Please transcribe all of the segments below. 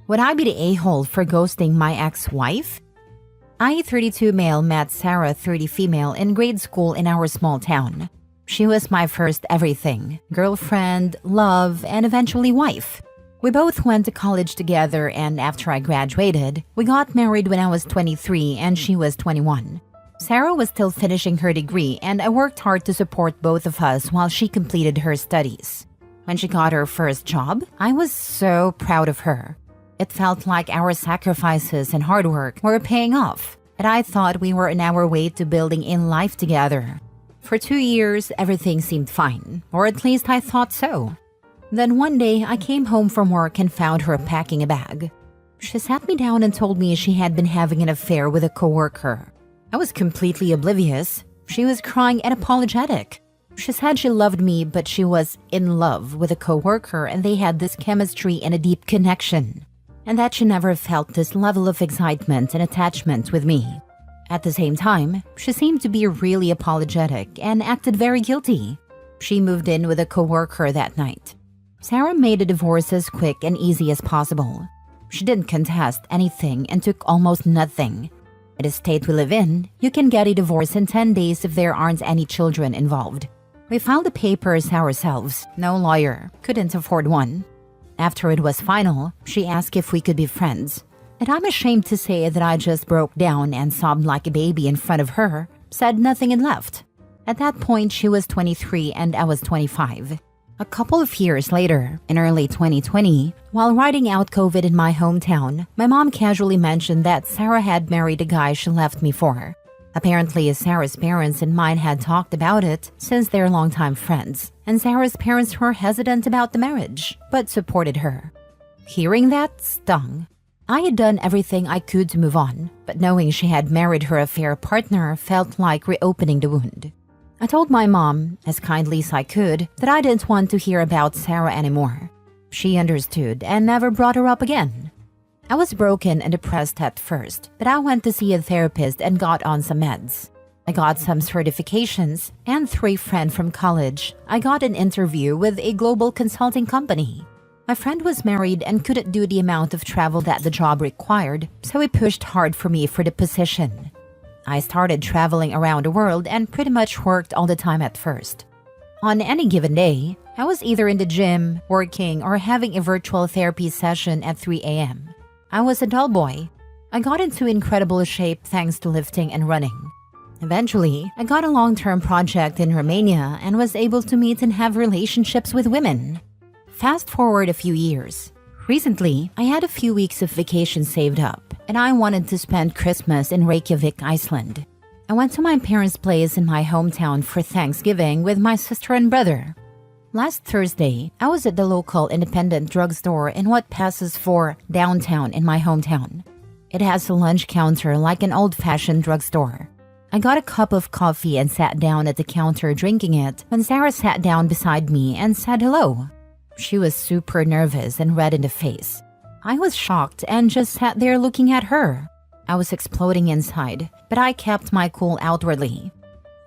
Would I be the a-hole for ghosting my ex-wife? I, 32 male, met Sarah, 30 female, in grade school in our small town. She was my first everything: girlfriend, love, and eventually wife. We both went to college together, and after I graduated, we got married when I was 23 and she was 21. Sarah was still finishing her degree, and I worked hard to support both of us while she completed her studies. When she got her first job, I was so proud of her. It felt like our sacrifices and hard work were paying off, and I thought we were on our way to building in life together. For 2 years, everything seemed fine, or at least I thought so. Then one day, I came home from work and found her packing a bag. She sat me down and told me she had been having an affair with a coworker. I was completely oblivious. She was crying and apologetic. She said she loved me, but she was in love with a coworker and they had this chemistry and a deep connection, and that she never felt this level of excitement and attachment with me. At the same time, she seemed to be really apologetic and acted very guilty. She moved in with a coworker that night. Sarah made a divorce as quick and easy as possible. She didn't contest anything and took almost nothing. In the state we live in, you can get a divorce in 10 days if there aren't any children involved. We filed the papers ourselves. No lawyer. Couldn't afford one. After it was final, she asked if we could be friends. And I'm ashamed to say that I just broke down and sobbed like a baby in front of her, said nothing and left. At that point, she was 23 and I was 25. A couple of years later, in early 2020, while riding out COVID in my hometown, my mom casually mentioned that Sarah had married a guy she left me for. Apparently, Sarah's parents and mine had talked about it since they're longtime friends, and Sarah's parents were hesitant about the marriage, but supported her. Hearing that stung. I had done everything I could to move on, but knowing she had married her affair partner felt like reopening the wound. I told my mom, as kindly as I could, that I didn't want to hear about Sarah anymore. She understood and never brought her up again. I was broken and depressed at first, but I went to see a therapist and got on some meds. I got some certifications, and through a friend from college, I got an interview with a global consulting company. My friend was married and couldn't do the amount of travel that the job required, so he pushed hard for me for the position. I started traveling around the world and pretty much worked all the time at first. On any given day, I was either in the gym, working, or having a virtual therapy session at 3 a.m. I was a dull boy. I got into incredible shape thanks to lifting and running. Eventually, I got a long-term project in Romania and was able to meet and have relationships with women. Fast forward a few years. Recently, I had a few weeks of vacation saved up, and I wanted to spend Christmas in Reykjavik, Iceland. I went to my parents' place in my hometown for Thanksgiving with my sister and brother. Last Thursday, I was at the local independent drugstore in what passes for downtown in my hometown. It has a lunch counter like an old-fashioned drugstore. I got a cup of coffee and sat down at the counter drinking it when Sarah sat down beside me and said hello. She was super nervous and red in the face. I was shocked and just sat there looking at her. I was exploding inside, but I kept my cool outwardly.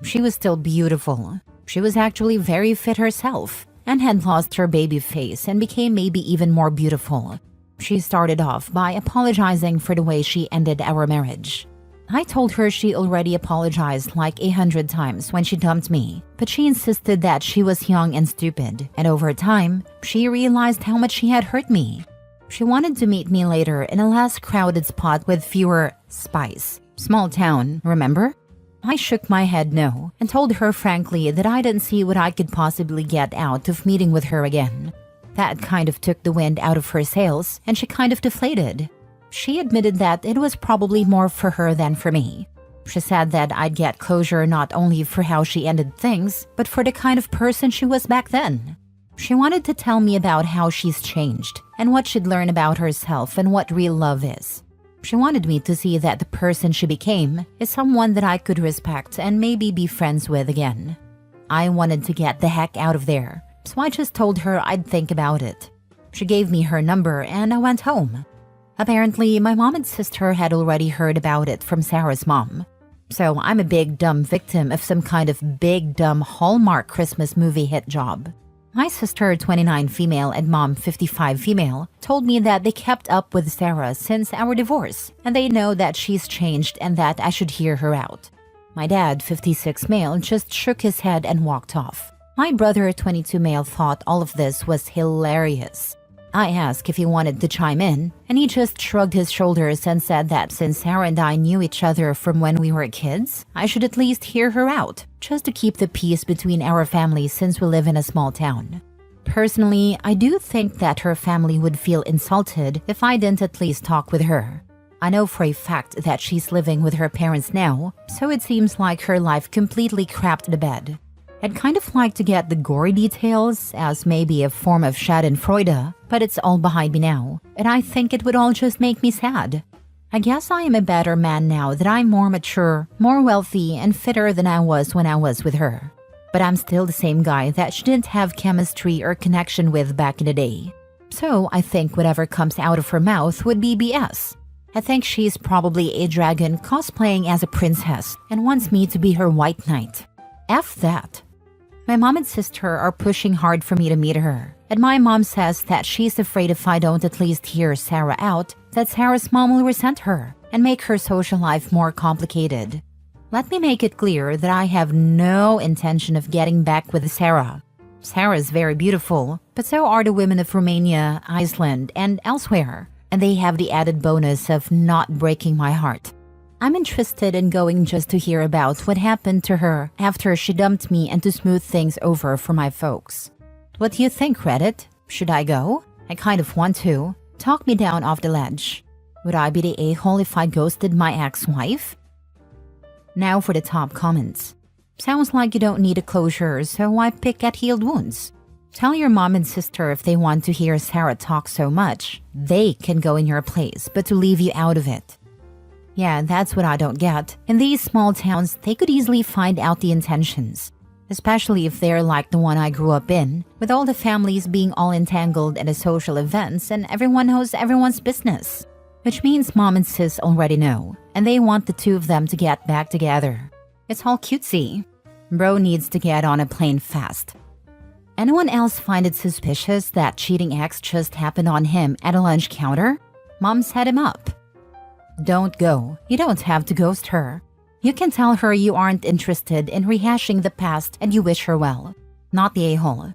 She was still beautiful. She was actually very fit herself and had lost her baby face and became maybe even more beautiful. She started off by apologizing for the way she ended our marriage. I told her she already apologized like 100 times when she dumped me, but she insisted that she was young and stupid, and over time, she realized how much she had hurt me. She wanted to meet me later in a less crowded spot with fewer spies. Small town, remember? I shook my head no, and told her frankly that I didn't see what I could possibly get out of meeting with her again. That kind of took the wind out of her sails, and she kind of deflated. She admitted that it was probably more for her than for me. She said that I'd get closure not only for how she ended things, but for the kind of person she was back then. She wanted to tell me about how she's changed, and what she'd learned about herself and what real love is. She wanted me to see that the person she became is someone that I could respect and maybe be friends with again. I wanted to get the heck out of there, so I just told her I'd think about it. She gave me her number and I went home. Apparently, my mom and sister had already heard about it from Sarah's mom. So I'm a big dumb victim of some kind of big dumb Hallmark Christmas movie hit job. My sister, 29 female, and mom, 55 female, told me that they kept up with Sarah since our divorce, and they know that she's changed and that I should hear her out. My dad, 56 male, just shook his head and walked off. My brother, 22 male, thought all of this was hilarious. I asked if he wanted to chime in, and he just shrugged his shoulders and said that since Sarah and I knew each other from when we were kids, I should at least hear her out, just to keep the peace between our families since we live in a small town. Personally, I do think that her family would feel insulted if I didn't at least talk with her. I know for a fact that she's living with her parents now, so it seems like her life completely crapped the bed. I'd kind of like to get the gory details as maybe a form of schadenfreude, but it's all behind me now, and I think it would all just make me sad. I guess I am a better man now that I'm more mature, more wealthy, and fitter than I was when I was with her. But I'm still the same guy that she didn't have chemistry or connection with back in the day. So I think whatever comes out of her mouth would be BS. I think she's probably a dragon cosplaying as a princess and wants me to be her white knight. F that. My mom and sister are pushing hard for me to meet her, and my mom says that she's afraid if I don't at least hear Sarah out, that Sarah's mom will resent her and make her social life more complicated. Let me make it clear that I have no intention of getting back with Sarah. Sarah's very beautiful, but so are the women of Romania, Iceland, and elsewhere, and they have the added bonus of not breaking my heart. I'm interested in going just to hear about what happened to her after she dumped me and to smooth things over for my folks. What do you think, Reddit? Should I go? I kind of want to. Talk me down off the ledge. Would I be the a-hole if I ghosted my ex-wife? Now for the top comments. Sounds like you don't need a closure, so why pick at healed wounds? Tell your mom and sister if they want to hear Sarah talk so much, they can go in your place, but to leave you out of it. Yeah, that's what I don't get. In these small towns, they could easily find out the intentions. Especially if they're like the one I grew up in, with all the families being all entangled in the social events and everyone knows everyone's business. Which means mom and sis already know, and they want the two of them to get back together. It's all cutesy. Bro needs to get on a plane fast. Anyone else find it suspicious that cheating ex just happened on him at a lunch counter? Mom set him up. Don't go. You don't have to ghost her. You can tell her you aren't interested in rehashing the past and you wish her well. Not the a-hole.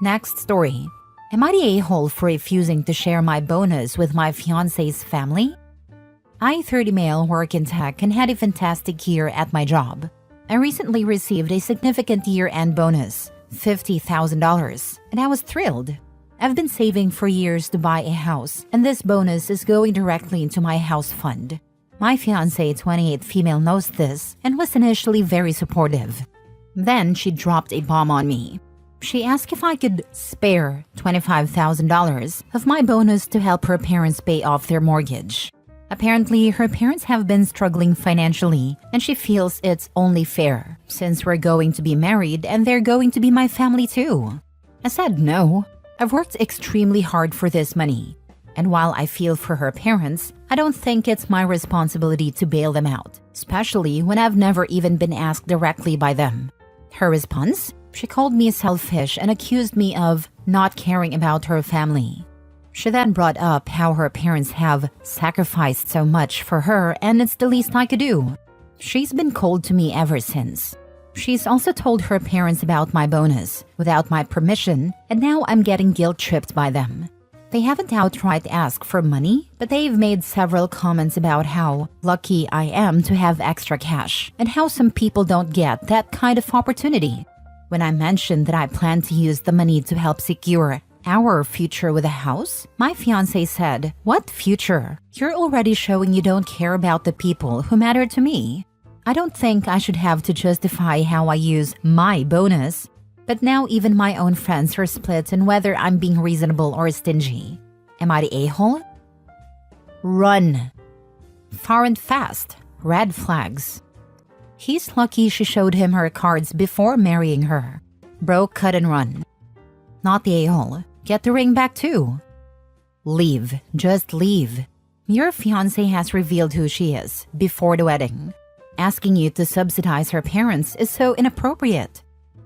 Next story. Am I the a-hole for refusing to share my bonus with my fiance's family? I, 30 male, work in tech and had a fantastic year at my job. I recently received a significant year-end bonus, $50,000, and I was thrilled. I've been saving for years to buy a house, and this bonus is going directly into my house fund. My fiancé, 28 female, knows this and was initially very supportive. Then she dropped a bomb on me. She asked if I could spare $25,000 of my bonus to help her parents pay off their mortgage. Apparently, her parents have been struggling financially, and she feels it's only fair, since we're going to be married and they're going to be my family too. I said no. I've worked extremely hard for this money, and while I feel for her parents, I don't think it's my responsibility to bail them out, especially when I've never even been asked directly by them. Her response? She called me selfish and accused me of not caring about her family. She then brought up how her parents have sacrificed so much for her and it's the least I could do. She's been cold to me ever since. She's also told her parents about my bonus without my permission, and now I'm getting guilt-tripped by them. They haven't outright asked for money, but they've made several comments about how lucky I am to have extra cash and how some people don't get that kind of opportunity. When I mentioned that I plan to use the money to help secure our future with a house, my fiancé said, "What future? You're already showing you don't care about the people who matter to me." I don't think I should have to justify how I use my bonus, but now even my own friends are split in whether I'm being reasonable or stingy. Am I the a-hole? Run. Far and fast. Red flags. He's lucky she showed him her cards before marrying her. Bro, cut and run. Not the a-hole. Get the ring back too. Leave. Just leave. Your fiancé has revealed who she is before the wedding. Asking you to subsidize her parents is so inappropriate.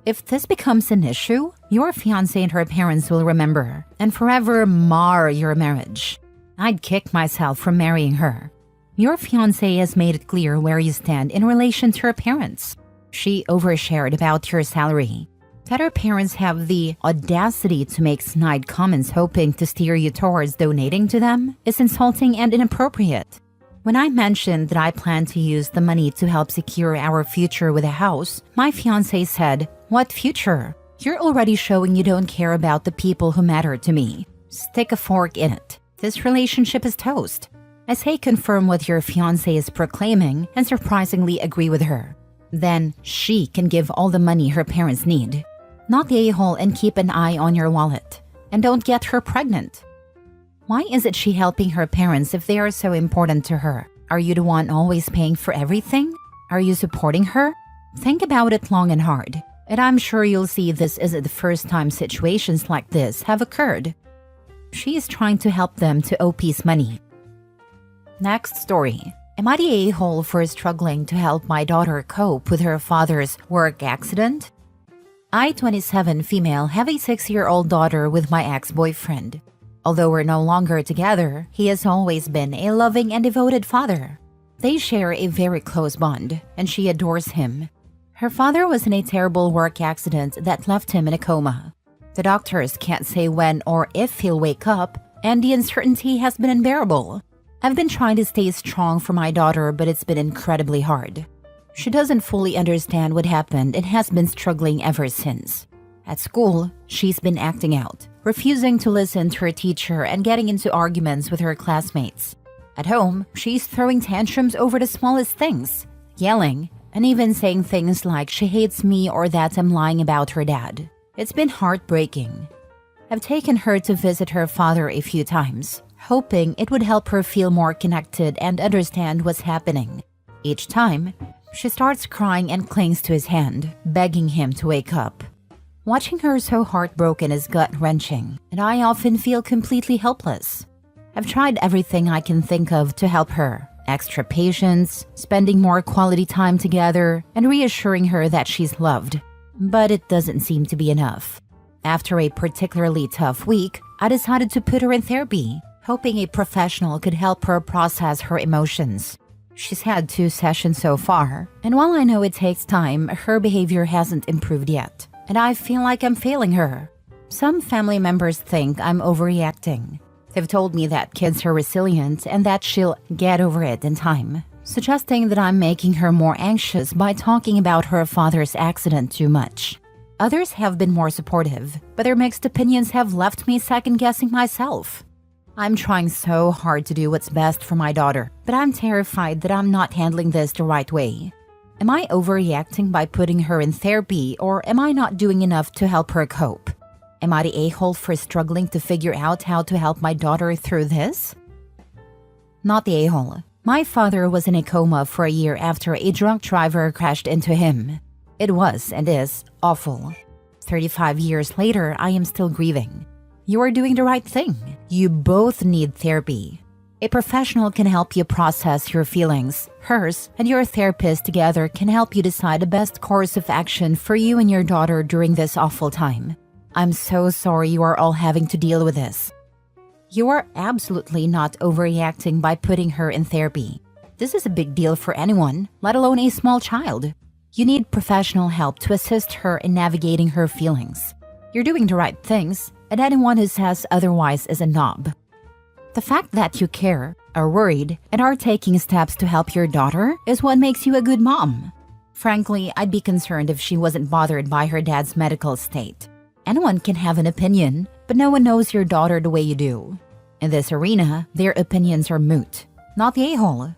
If this becomes an issue, your fiance and her parents will remember and forever mar your marriage. I'd kick myself from marrying her. Your fiance has made it clear where you stand in relation to her parents. She overshared about your salary. That her parents have the audacity to make snide comments hoping to steer you towards donating to them is insulting and inappropriate. When I mentioned that I plan to use the money to help secure our future with a house, my fiance said, "What future? You're already showing you don't care about the people who matter to me. Stick a fork in it. This relationship is toast." I say confirm what your fiance is proclaiming and surprisingly agree with her. Then she can give all the money her parents need. Not the a-hole and keep an eye on your wallet. And don't get her pregnant. Why isn't she helping her parents if they are so important to her? Are you the one always paying for everything? Are you supporting her? Think about it long and hard. And I'm sure you'll see this isn't the first time situations like this have occurred. She is trying to help them to OP's money. Next story. Am I the a-hole for struggling to help my daughter cope with her father's work accident? I, 27 female, have a 6-year-old daughter with my ex-boyfriend. Although we're no longer together, he has always been a loving and devoted father. They share a very close bond, and she adores him. Her father was in a terrible work accident that left him in a coma. The doctors can't say when or if he'll wake up, and the uncertainty has been unbearable. I've been trying to stay strong for my daughter, but it's been incredibly hard. She doesn't fully understand what happened and has been struggling ever since. At school, she's been acting out, refusing to listen to her teacher and getting into arguments with her classmates. At home, she's throwing tantrums over the smallest things, yelling, and even saying things like she hates me or that I'm lying about her dad. It's been heartbreaking. I've taken her to visit her father a few times, hoping it would help her feel more connected and understand what's happening. Each time, she starts crying and clings to his hand, begging him to wake up. Watching her so heartbroken is gut-wrenching, and I often feel completely helpless. I've tried everything I can think of to help her. Extra patience, spending more quality time together, and reassuring her that she's loved. But it doesn't seem to be enough. After a particularly tough week, I decided to put her in therapy, hoping a professional could help her process her emotions. She's had 2 sessions so far, and while I know it takes time, her behavior hasn't improved yet, and I feel like I'm failing her. Some family members think I'm overreacting. They've told me that kids are resilient and that she'll get over it in time, suggesting that I'm making her more anxious by talking about her father's accident too much. Others have been more supportive, but their mixed opinions have left me second-guessing myself. I'm trying so hard to do what's best for my daughter, but I'm terrified that I'm not handling this the right way. Am I overreacting by putting her in therapy, or am I not doing enough to help her cope? Am I the a-hole for struggling to figure out how to help my daughter through this? Not the a-hole. My father was in a coma for a year after a drunk driver crashed into him. It was and is awful. 35 years later, I am still grieving. You are doing the right thing. You both need therapy. A professional can help you process your feelings. Hers and your therapist together can help you decide the best course of action for you and your daughter during this awful time. I'm so sorry you are all having to deal with this. You are absolutely not overreacting by putting her in therapy. This is a big deal for anyone, let alone a small child. You need professional help to assist her in navigating her feelings. You're doing the right things, and anyone who says otherwise is a knob. The fact that you care, are worried, and are taking steps to help your daughter is what makes you a good mom. Frankly, I'd be concerned if she wasn't bothered by her dad's medical state. Anyone can have an opinion, but no one knows your daughter the way you do. In this arena, their opinions are moot, not the a-hole.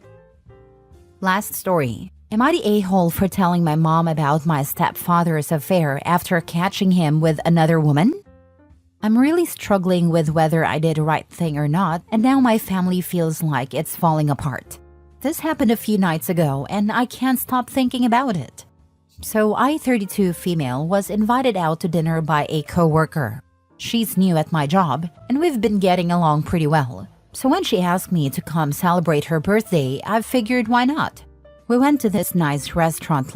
Last story. Am I the a-hole for telling my mom about my stepfather's affair after catching him with another woman? I'm really struggling with whether I did the right thing or not, and now my family feels like it's falling apart. This happened a few nights ago, and I can't stop thinking about it. So I, 32 female, was invited out to dinner by a co-worker. She's new at my job, and we've been getting along pretty well. So when she asked me to come celebrate her birthday, I figured why not? We went to this nice restaurant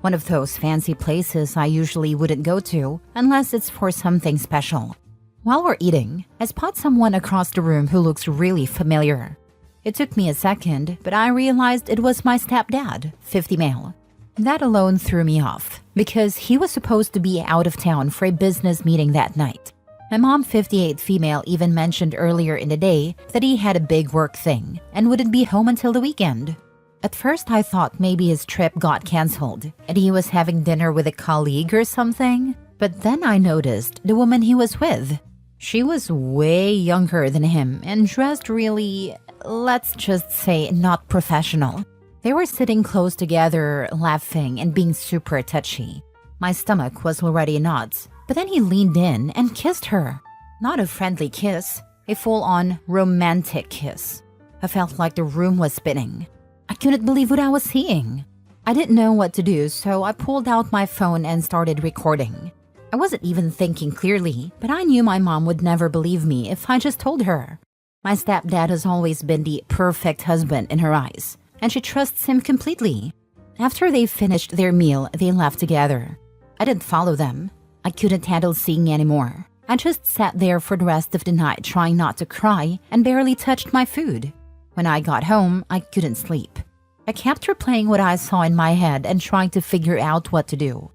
One of those fancy places I usually wouldn't go to unless it's for something special. While we're eating, I spot someone across the room who looks really familiar. It took me a second, but I realized it was my stepdad, 50 male. That alone threw me off, because he was supposed to be out of town for a business meeting that night. My mom, 58 female, even mentioned earlier in the day that he had a big work thing and wouldn't be home until the weekend. At first, I thought maybe his trip got canceled and he was having dinner with a colleague or something. But then I noticed the woman he was with. She was way younger than him and dressed really, let's just say, not professional. They were sitting close together, laughing and being super touchy. My stomach was already in knots, but then he leaned in and kissed her. Not a friendly kiss, a full-on romantic kiss. I felt like the room was spinning. I couldn't believe what I was seeing. I didn't know what to do, so I pulled out my phone and started recording. I wasn't even thinking clearly, but I knew my mom would never believe me if I just told her. My stepdad has always been the perfect husband in her eyes, and she trusts him completely. After they finished their meal, they left together. I didn't follow them. I couldn't handle seeing anymore. I just sat there for the rest of the night trying not to cry and barely touched my food. When I got home, I couldn't sleep. I kept replaying what I saw in my head and trying to figure out what to do.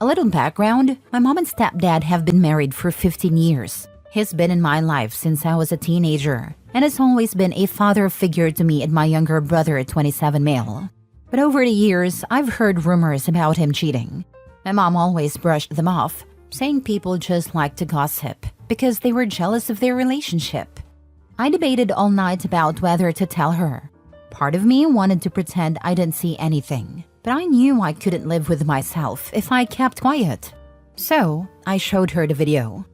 A little background, my mom and stepdad have been married for 15 years. He's been in my life since I was a teenager and has always been a father figure to me and my younger brother, 27 male. But over the years, I've heard rumors about him cheating. My mom always brushed them off, saying people just like to gossip because they were jealous of their relationship. I debated all night about whether to tell her. Part of me wanted to pretend I didn't see anything, but I knew I couldn't live with myself if I kept quiet. So, I showed her the video.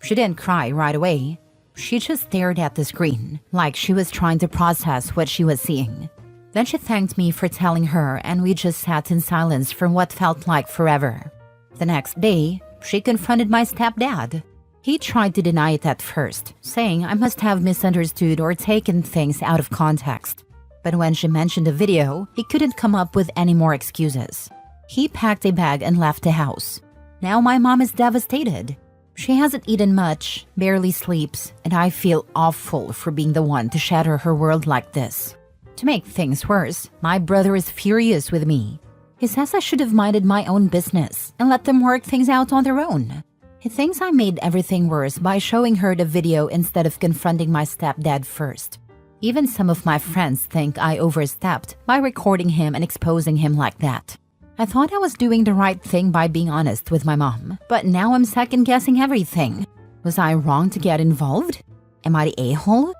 She didn't cry right away. She just stared at the screen, like she was trying to process what she was seeing. Then she thanked me for telling her, and we just sat in silence for what felt like forever. The next day, she confronted my stepdad. He tried to deny it at first, saying I must have misunderstood or taken things out of context. But when she mentioned the video, he couldn't come up with any more excuses. He packed a bag and left the house. Now my mom is devastated. She hasn't eaten much, barely sleeps, and I feel awful for being the one to shatter her world like this. To make things worse, my brother is furious with me. He says I should have minded my own business and let them work things out on their own. He thinks I made everything worse by showing her the video instead of confronting my stepdad first. Even some of my friends think I overstepped by recording him and exposing him like that. I thought I was doing the right thing by being honest with my mom, but now I'm second-guessing everything. Was I wrong to get involved? Am I the a-hole?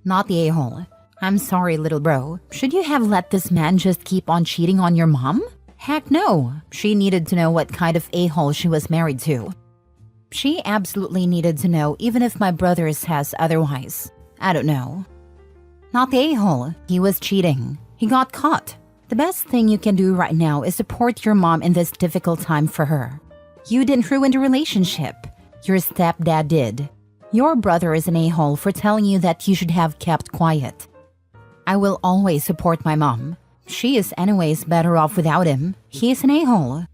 Not the a-hole. I'm sorry, little bro. Should you have let this man just keep on cheating on your mom? Heck no. She needed to know what kind of a-hole she was married to. She absolutely needed to know, even if my brother says otherwise. I don't know. Not the a-hole. He was cheating. He got caught. The best thing you can do right now is support your mom in this difficult time for her. You didn't ruin the relationship. Your stepdad did. Your brother is an a-hole for telling you that you should have kept quiet. I will always support my mom. She is anyways better off without him. He is an a-hole.